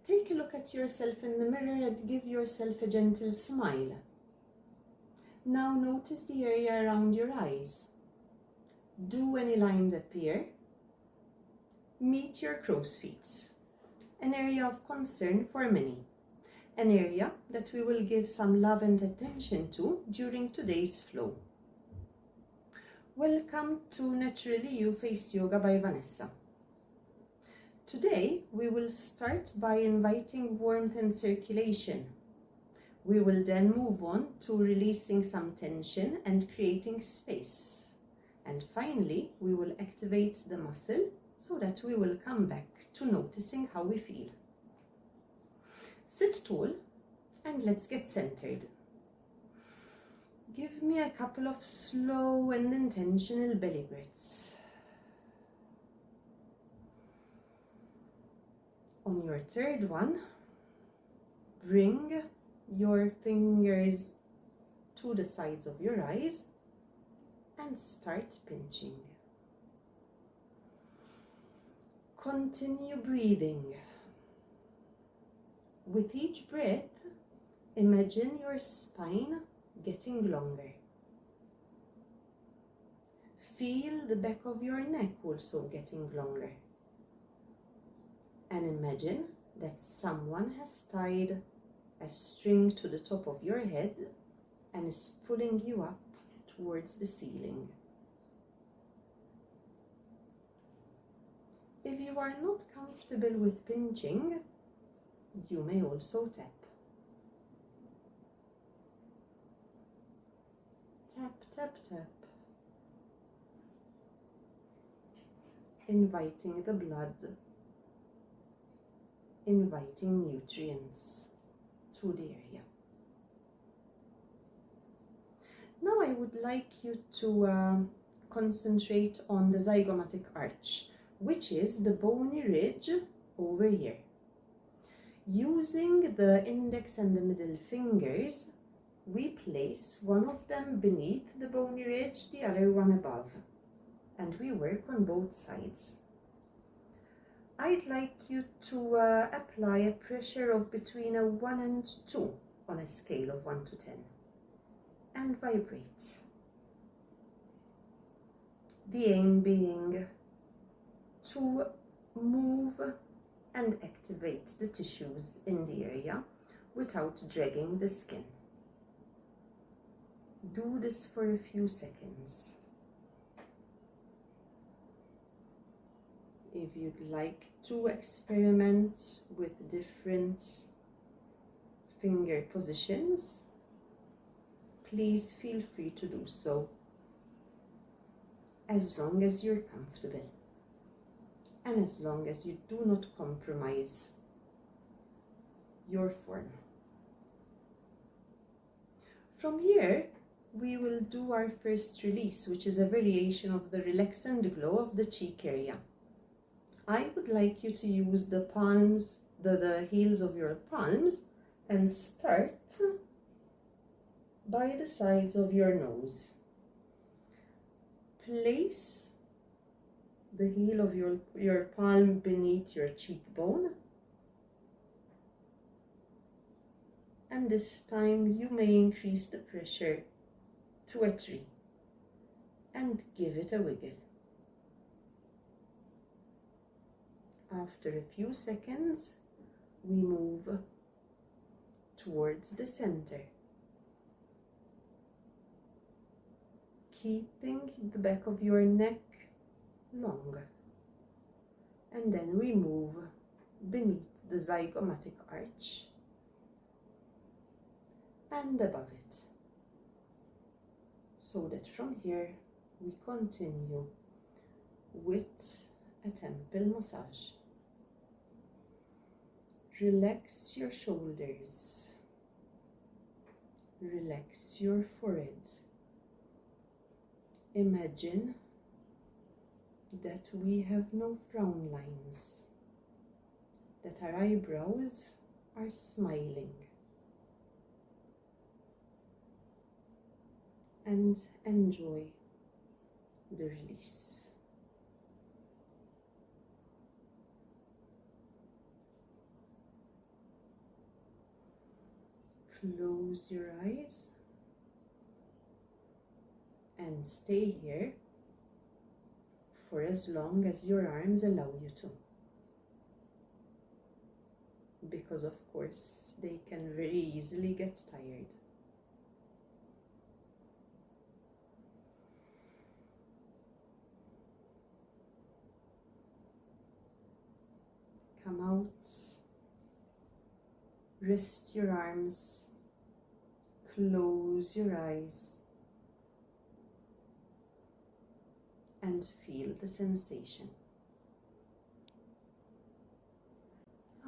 Take a look at yourself in the mirror and give yourself a gentle smile. Now notice the area around your eyes. Do any lines appear? Meet your crow's feet, an area of concern for many, an area that we will give some love and attention to during today's flow. Welcome to Naturally You Face Yoga by Vanessa. Today we will start by inviting warmth and circulation. We will then move on to releasing some tension and creating space. And finally, we will activate the muscle so that we will come back to noticing how we feel. Sit tall and let's get centered. Give me a couple of slow and intentional belly breaths. On your third one, bring your fingers to the sides of your eyes and start pinching. Continue breathing. With each breath, imagine your spine getting longer. Feel the back of your neck also getting longer. And imagine that someone has tied a string to the top of your head and is pulling you up towards the ceiling. If you are not comfortable with pinching, you may also tap. Tap, tap, tap. Inviting the blood, inviting nutrients to the area. Now I would like you to concentrate on the zygomatic arch, which is the bony ridge over here. Using the index and the middle fingers, we place one of them beneath the bony ridge, the other one above, and we work on both sides. I'd like you to apply a pressure of between a 1 and 2 on a scale of 1 to 10 and vibrate. The aim being to move and activate the tissues in the area without dragging the skin. Do this for a few seconds. If you'd like to experiment with different finger positions, please feel free to do so, as long as you're comfortable and as long as you do not compromise your form. From here, we will do our first release, which is a variation of the relax and glow of the cheek area. I would like you to use the palms, the heels of your palms, and start by the sides of your nose. Place the heel of your palm beneath your cheekbone. And this time you may increase the pressure to a 3 and give it a wiggle. After a few seconds, we move towards the center, keeping the back of your neck long, and then we move beneath the zygomatic arch and above it, so that from here we continue with a temple massage. Relax your shoulders, relax your forehead. Imagine that we have no frown lines, that our eyebrows are smiling, and enjoy the release. Close your eyes and stay here for as long as your arms allow you to. Because of course they can very easily get tired. Come out, rest your arms, close your eyes, and feel the sensation.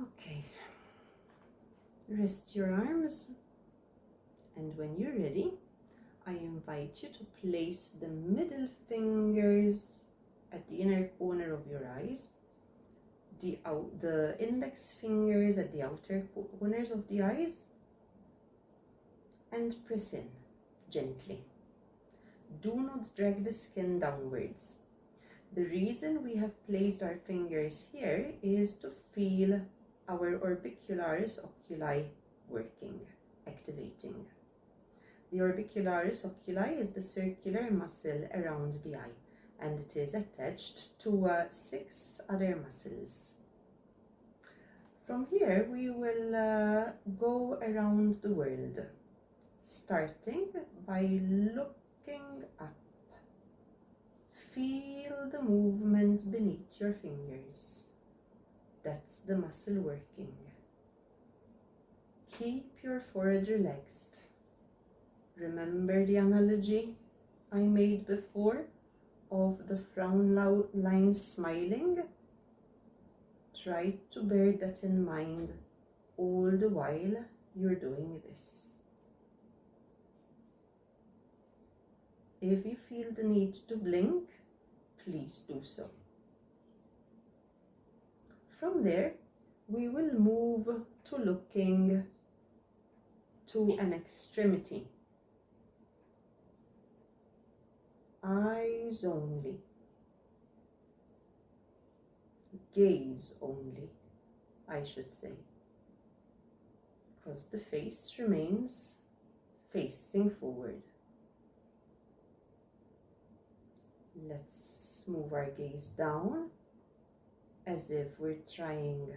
Okay, rest your arms, and when you're ready, I invite you to place the middle fingers at the inner corner of your eyes, the index fingers at the outer corners of the eyes, and press in gently. Do not drag the skin downwards. The reason we have placed our fingers here is to feel our orbicularis oculi working, activating. The orbicularis oculi is the circular muscle around the eye, and it is attached to 6 other muscles. From here we will go around the world, starting by looking up. Feel the movement beneath your fingers. That's the muscle working. Keep your forehead relaxed. Remember the analogy I made before of the frown line smiling? Try to bear that in mind all the while you're doing this. If you feel the need to blink, please do so. From there, we will move to looking to an extremity. Eyes only. Gaze only, I should say, because the face remains facing forward. Let's move our gaze down as if we're trying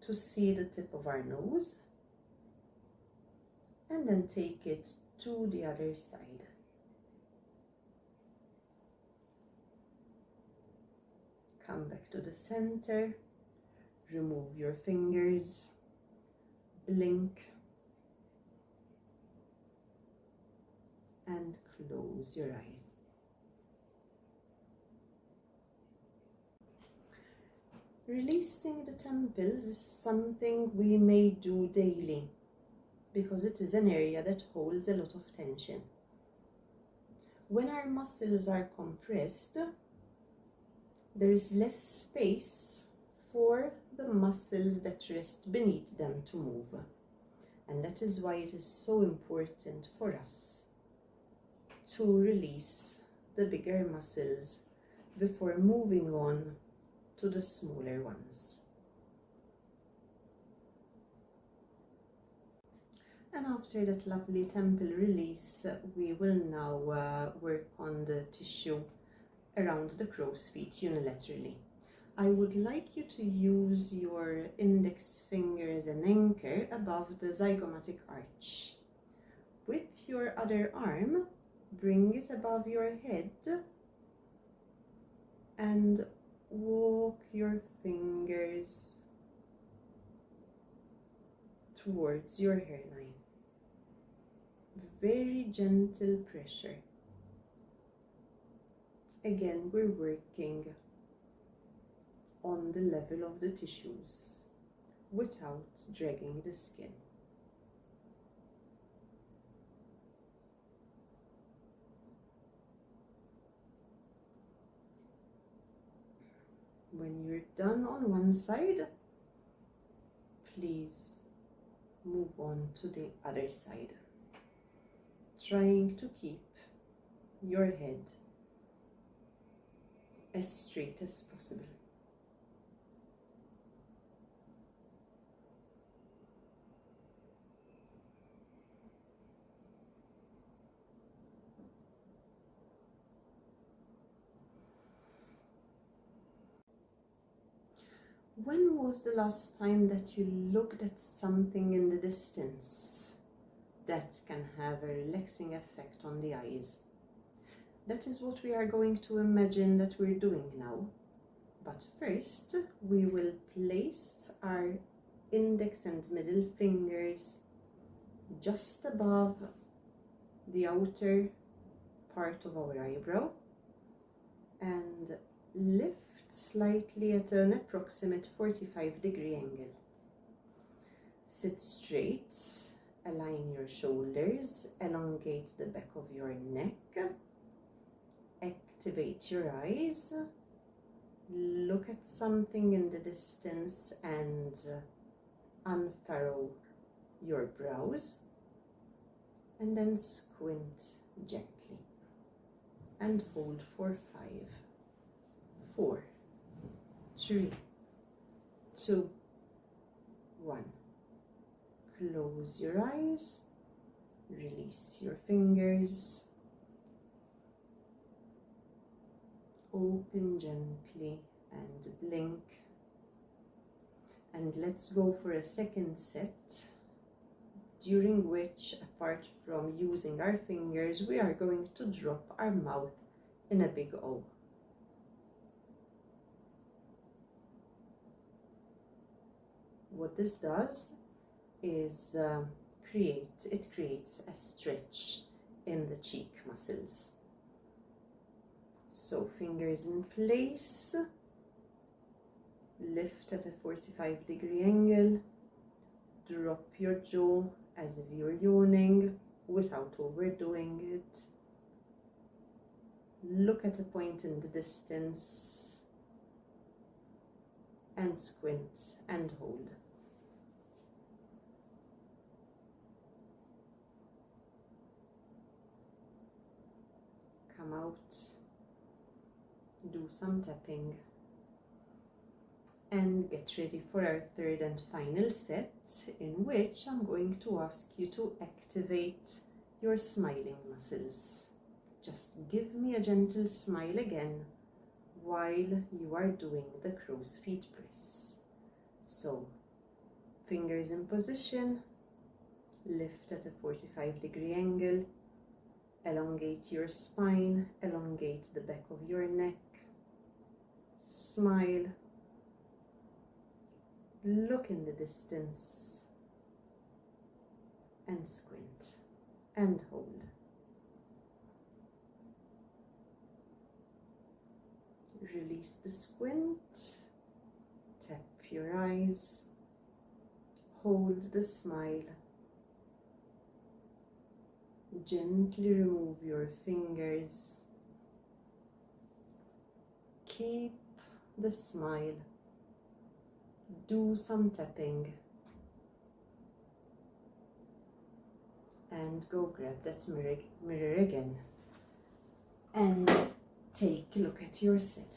to see the tip of our nose, and then take it to the other side. Come back to the center, remove your fingers, blink, and close your eyes. Releasing the temples is something we may do daily because it is an area that holds a lot of tension. When our muscles are compressed, there is less space for the muscles that rest beneath them to move. And that is why it is so important for us to release the bigger muscles before moving on to the smaller ones. And after that lovely temple release, we will now work on the tissue around the crow's feet unilaterally. I would like you to use your index finger as an anchor above the zygomatic arch. With your other arm, bring it above your head and walk your fingers towards your hairline. Very gentle pressure. Again, we're working on the level of the tissues without dragging the skin. When you're done on one side, please move on to the other side, trying to keep your head as straight as possible. When was the last time that you looked at something in the distance that can have a relaxing effect on the eyes? That is what we are going to imagine that we're doing now. But first, we will place our index and middle fingers just above the outer part of our eyebrow and lift slightly at an approximate 45-degree angle. Sit straight, align your shoulders, elongate the back of your neck, activate your eyes, look at something in the distance and unfurrow your brows, and then squint gently and hold for 5, 4, 3, 2, 1. Close your eyes, release your fingers, open gently and blink. And let's go for a second set, during which, apart from using our fingers, we are going to drop our mouth in a big O. What this does is creates a stretch in the cheek muscles. So fingers in place, lift at a 45-degree angle, drop your jaw as if you're yawning without overdoing it. Look at a point in the distance and squint and hold. Come out, do some tapping, and get ready for our third and final set, in which I'm going to ask you to activate your smiling muscles. Just give me a gentle smile again while you are doing the crow's feet press. So, fingers in position, lift at a 45-degree angle, elongate your spine, elongate the back of your neck, smile, look in the distance, and squint, and hold. Release the squint, tap your eyes, hold the smile, gently remove your fingers, keep the smile, do some tapping, and go grab that mirror again and take a look at yourself.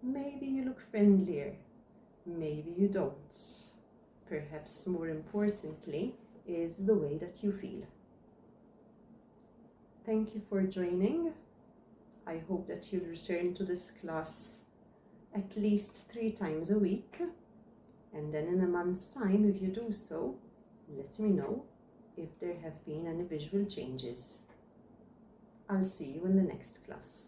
Maybe you look friendlier, maybe you don't. Perhaps more importantly is the way that you feel. Thank you for joining. I hope that you'll return to this class at least 3 times a week, and then in a month's time, if you do so, let me know if there have been any visual changes. I'll see you in the next class.